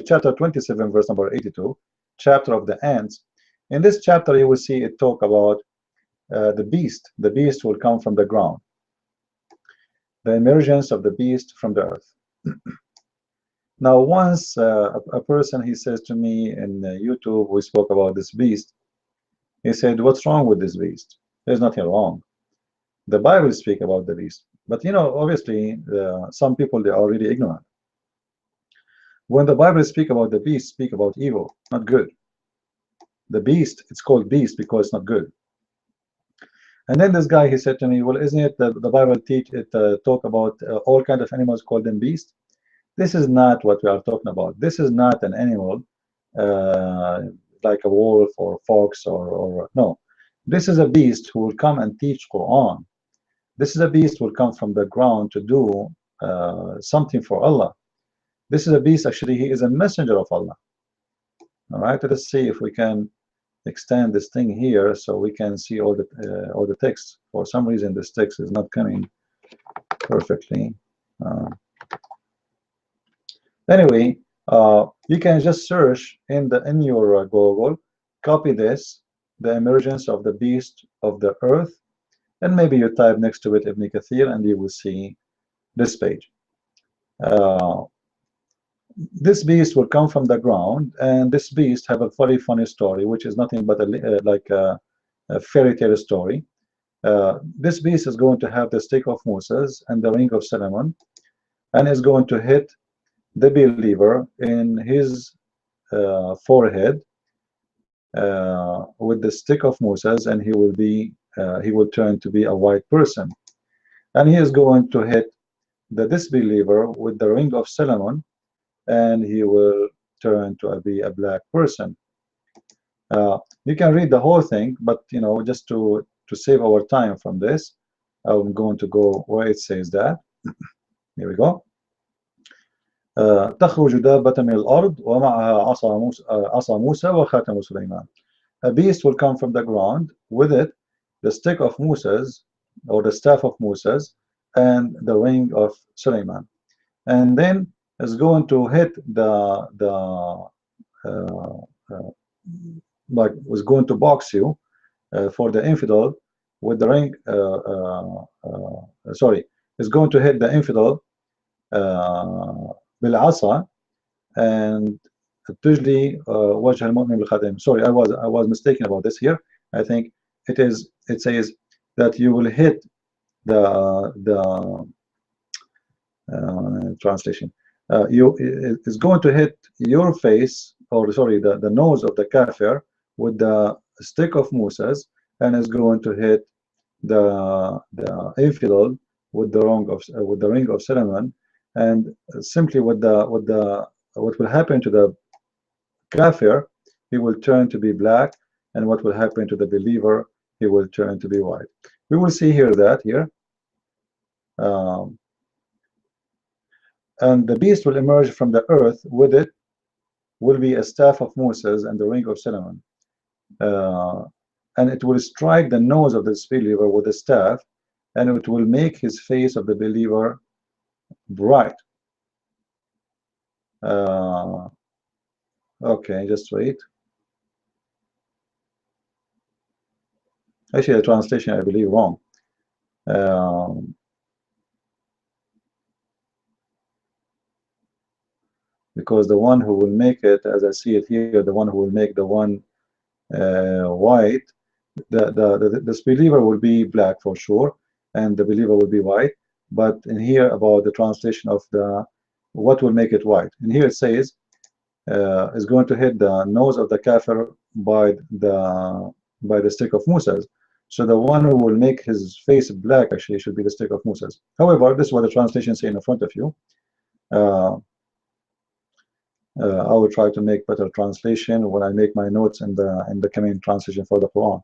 chapter 27 verse number 82, chapter of the ants, in this chapter you will see it talk about the beast. The beast will come from the ground, the emergence of the beast from the earth. Now once a person, he says to me in YouTube, we spoke about this beast, he said, what's wrong with this beast? There's nothing wrong. The Bible speaks about the beast, but you know, obviously some people, they are really ignorant. When the Bible speaks about the beast, speak about evil, not good. The beast, it's called beast because it's not good. And then this guy, he said to me, well, isn't it that the Bible talk about all kinds of animals, call them beast? This is not what we are talking about. This is not an animal like a wolf or fox or no. This is a beast who will come and teach Quran. This is a beast who will come from the ground to do something for Allah. This is a beast, actually, he is a messenger of Allah. All right, let us see if we can extend this thing here so we can see all the text. For some reason this text is not coming perfectly. Anyway, you can just search in your Google, copy this, the emergence of the beast of the earth, and maybe you type next to it Ibn Kathir and you will see this page. This beast will come from the ground, and this beast have a very funny story, which is nothing but like a fairy tale story. This beast is going to have the stick of Moses and the ring of Solomon, and is going to hit the believer in his forehead with the stick of Moses, and he will turn to be a white person. And he is going to hit the disbeliever with the ring of Solomon, and he will turn to be a black person. You can read the whole thing, but you know, just to save our time from this, I'm going to go where it says that. Here we go. تخرج دابة من الأرض ومعها عصا موسى وخاتم سليمان. A beast will come from the ground, with it the stick of Moses, or the staff of Moses, and the ring of Suleiman. And then is going to hit like was going to box you for the infidel with the ring. Sorry, is going to hit the infidel بالعصا and تجلي وجه المؤمن بالخاتم. Sorry, I was mistaken about this here. I think it says that you will hit the translation. Is going to hit your face, or sorry, the nose of the kafir with the stick of Moses, and is going to hit the infidel with the ring of Solomon. And simply what will happen to the kafir, he will turn to be black, and what will happen to the believer, he will turn to be white. We will see here that here. And the beast will emerge from the earth, with it will be a staff of Moses and the ring of Solomon. And it will strike the nose of the disbeliever with the staff, and it will make his face of the believer bright. Okay, just wait. Actually, the translation, I believe, wrong. Because the one who will make it, as I see it here, the one who will make the one white, the disbeliever will be black for sure, and the believer will be white. but in here about the translation of the what will make it white. And here it says is going to hit the nose of the kafir by the stick of Moses. So the one who will make his face black actually should be the stick of Moses. However, this is what the translation say in front of you. I will try to make better translation when I make my notes in the coming translation for the Quran.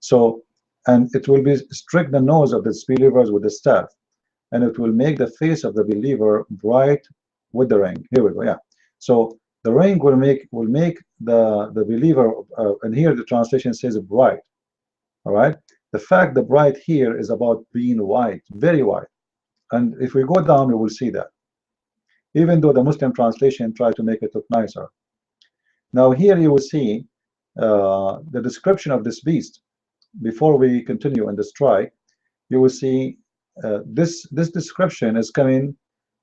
So, and it will be strike the nose of the disbelievers with the staff, and it will make the face of the believer bright with the ring. Here we go. Yeah. So the ring will make the believer, and here the translation says bright. All right. The fact the bright here is about being white, very white. And if we go down, we will see that. Even though the Muslim translation tried to make it look nicer. Now here you will see the description of this beast. Before we continue in the strike, you will see this description is coming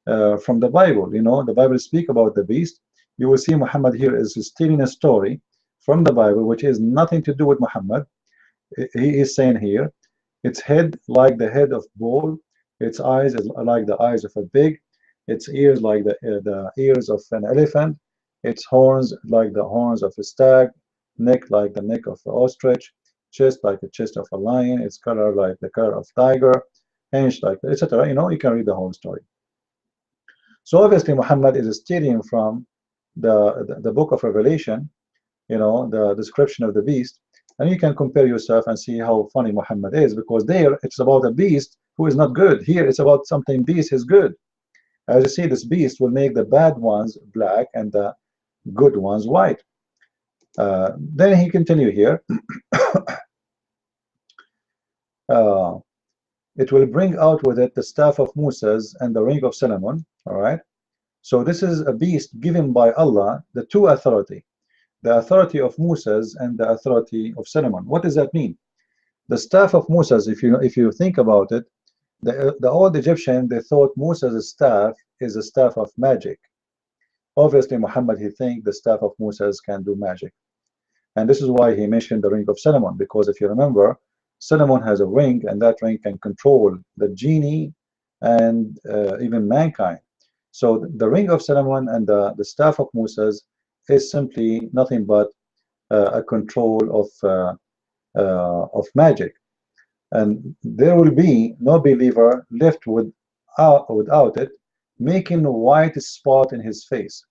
from the Bible. You know, the Bible speak about the beast. You will see Muhammad here is stealing a story from the Bible, which has nothing to do with Muhammad. He is saying here, its head like the head of bull, its eyes is like the eyes of a pig, its ears like the ears of an elephant, its horns like the horns of a stag, neck like the neck of an ostrich, chest like the chest of a lion, its color like the color of tiger, hinge like, etc. You know, you can read the whole story. So obviously Muhammad is stealing from the book of Revelation, you know, the description of the beast, and you can compare yourself and see how funny Muhammad is, because there it's about a beast who is not good. Here it's about something beast is good. As you see, this beast will make the bad ones black and the good ones white. Then he continue here. It will bring out with it the staff of Moses and the ring of Solomon. All right. So this is a beast given by Allah, the two authority, the authority of Moses and the authority of Solomon. What does that mean? The staff of Moses, if you think about it, the old Egyptian, they thought Moses' staff is a staff of magic. Obviously Muhammad, he think the staff of Moses can do magic, and this is why he mentioned the ring of Solomon, because if you remember, Solomon has a ring, and that ring can control the genie and even mankind. So the ring of Solomon and the staff of Moses is simply nothing but a control of magic, and there will be no believer left without it, making a white spot in his face,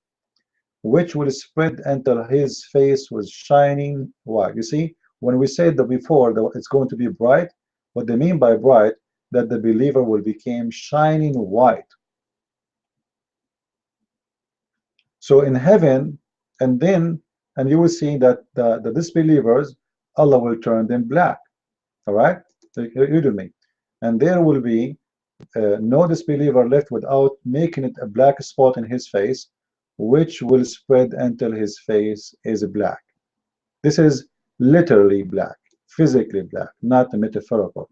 which will spread until his face was shining white. You see, when we said that before that it's going to be bright, what they mean by bright, that the believer will become shining white. So in heaven, and you will see that the disbelievers, Allah will turn them black. All right, so you do me, and there will be no disbeliever left without making it a black spot in his face, which will spread until his face is black. This is literally black, physically black, not metaphorical.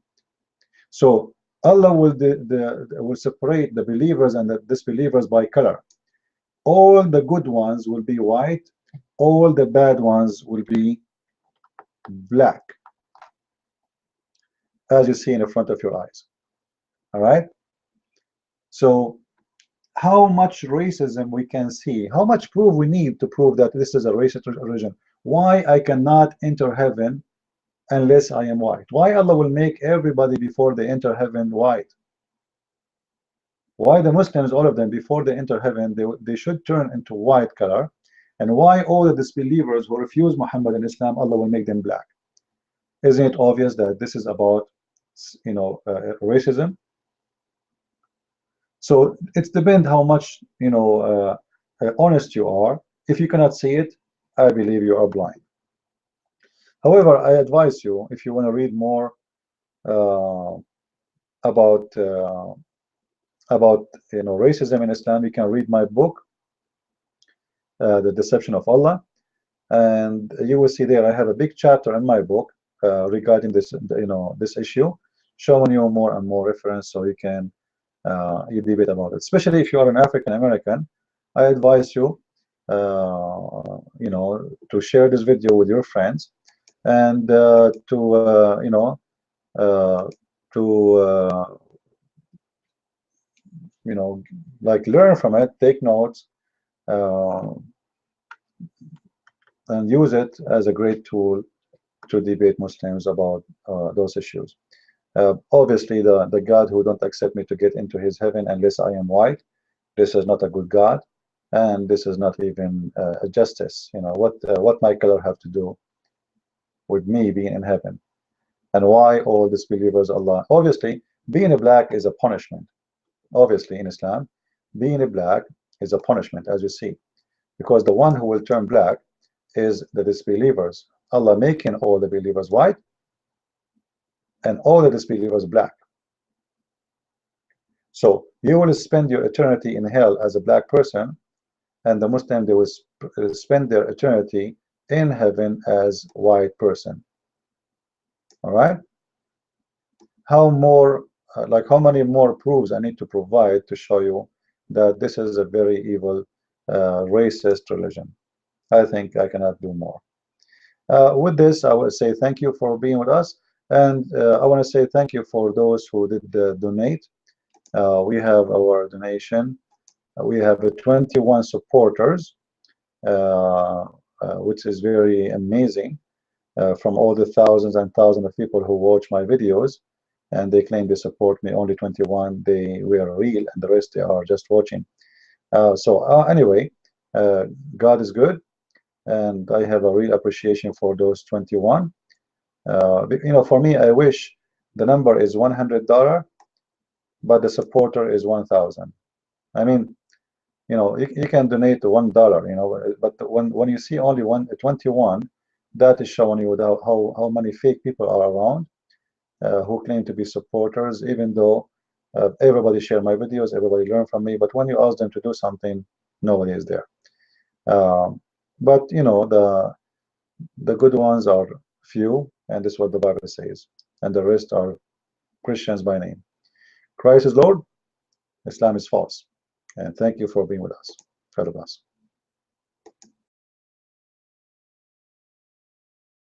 So Allah will separate the believers and the disbelievers by color. All the good ones will be white, all the bad ones will be black, as you see in the front of your eyes. All right. So how much racism we can see, how much proof we need to prove that this is a racist religion? Why I cannot enter heaven unless I am white? Why Allah will make everybody before they enter heaven white? Why the Muslims, all of them, before they enter heaven, they should turn into white color? And why all the disbelievers who refuse Muhammad and Islam, Allah will make them black? Isn't it obvious that this is about, you know, racism? So it depends how much, you know, honest you are. If you cannot see it, I believe you are blind. However, I advise you, if you want to read more about you know, racism in Islam, you can read my book, The Deception of Allah, and you will see there I have a big chapter in my book regarding this, you know, this issue, showing you more and more reference so you can you debate about it. Especially if you are an African American, I advise you, you know, to share this video with your friends, and to you know, to like learn from it, take notes, uh, and use it as a great tool to debate Muslims about those issues. Obviously, the God who don't accept me to get into his heaven unless I am white, this is not a good God, and this is not even a justice. What my color have to do with me being in heaven? And why all disbelievers Allah? Obviously, being a black is a punishment. Obviously, in Islam, being a black is a punishment, as you see, because the one who will turn black is the disbelievers. Allah making all the believers white and all the disbelievers black. So you will spend your eternity in hell as a black person, and the Muslim, they will spend their eternity in heaven as white person. All right? How many more proofs I need to provide to show you that this is a very evil, racist religion? I think I cannot do more. With this, I will say thank you for being with us, and I want to say thank you for those who did donate. We have our donation. We have 21 supporters, which is very amazing. From all the thousands and thousands of people who watch my videos, and they claim they support me, only 21 they were real, and the rest they are just watching. Anyway, God is good, and I have a real appreciation for those 21. For me, I wish the number is $100, but the supporter is 1,000. I mean, you can donate to $1, but when you see only 21, that is showing you how many fake people are around who claim to be supporters, even though everybody share my videos, everybody learn from me, but when you ask them to do something, nobody is there. But the good ones are few, and this is what the Bible says, and the rest are Christians by name. Christ is Lord, Islam is false. And thank you for being with us. God bless.